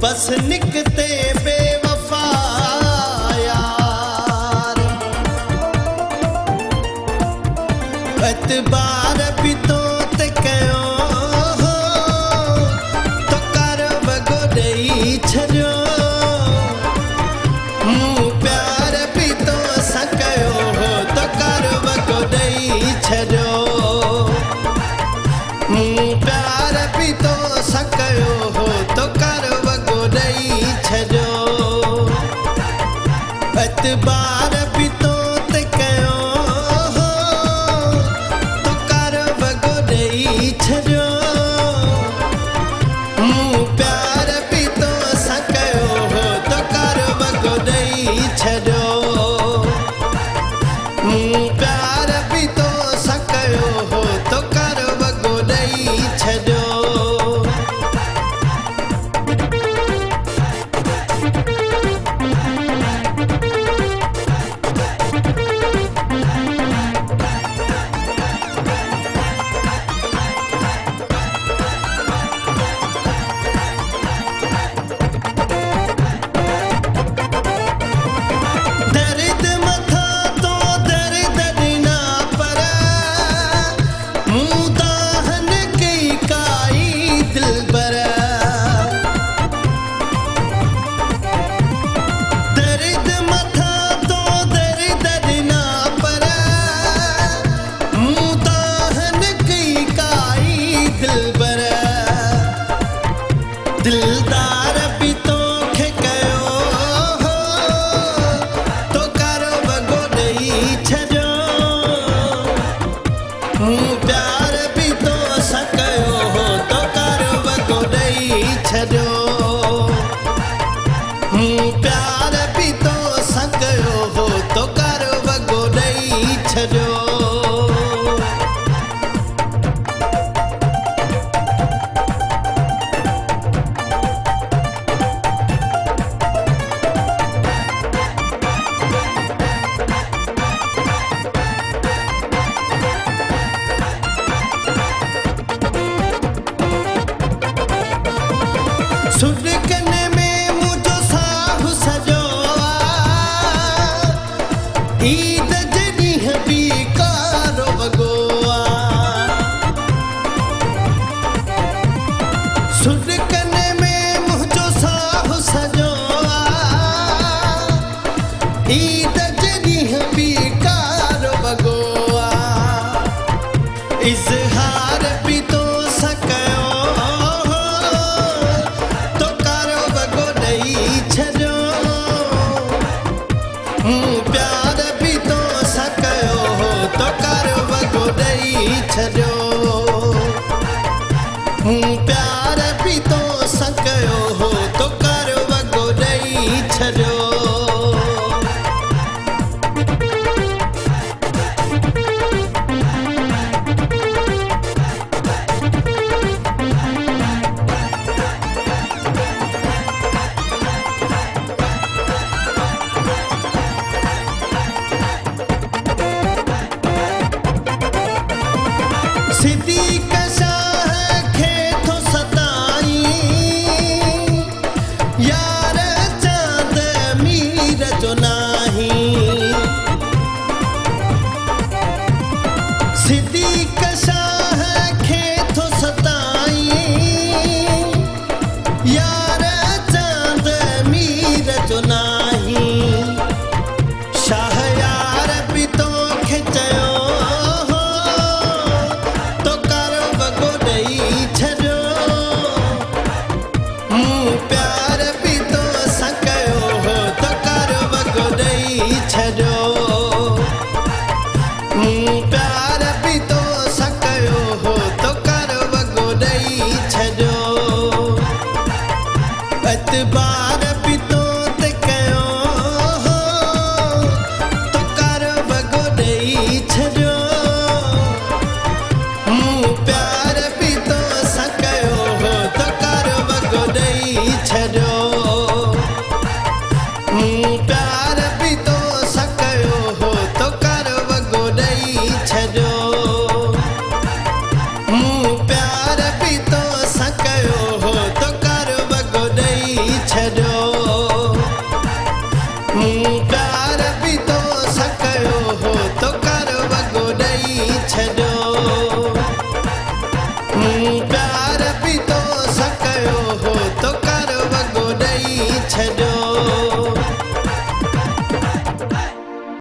बस निकते बेवफा यार, एतबार भी तो ते कयो तो कर वगो दई छड़ो, प्यार भी तो सकयो तो कर वगो दई छड़ो, प्यार भी तो सकयो तो कर वगो दई छड़ो, एतबार भी तो ते कयो तो कर वगो दई छड़ो, प्यार भी तो सकयो तो कर वगो दई छड़ो, प्यार भी तो सकयो तो कर वगो दई छड़ो। दर्द मथा तो दर्द ना पर मुँह दाहन की काई दिल पर, दर्द मथा तो दर्द ना पर मुँह दाहन की काई दिल पर, दिलदार भी तो कयो तो कर वगो दई छड़ो, प्यार भी तो सकयो तो कर वगो दई छड़ो, प्यार भी तो सकयो तो कर वगो दई छड़ो। सुरकने में मुझो साहु सजोआ, ईद जनी हबी कारो वगोआ, सुरकने में मुझो साहु सजोआ, ईद जनी हबी कारो वगोआ, इजहार भी तो सकयो तो कर वगो दई छड़ो, प्यार भी तो सकयो तो कर वगो दई छड़ो, प्यार भी तो सकयो तो कर वगो दई छड़ो। सिद्दीक शाह खेतो सताई, यार चांद मीर जो नाही, सिद्दीक शाह खेतो सताई, यार चांद मीर जो नाही, शाह यार भी तो खिचयो तो कर वगो दई छड़ो, प्यार भी तो सकयो तो कर वगो दई छड़ो, प्यार भी तो सकयो तो कर वगो दई छड़ो, एतबार भी तो ते कयो तो कर वगो दई छड़ो, प्यार भी तो सकयो तो कर वगो दई छड़ो, प्यार भी तो सकयो तो कर वगो दई छड़ो, प्यार भी तो सकयो तो कर वगो दई प्यार भी तो सकयो हो तो कर वगो ॾेई छॾियो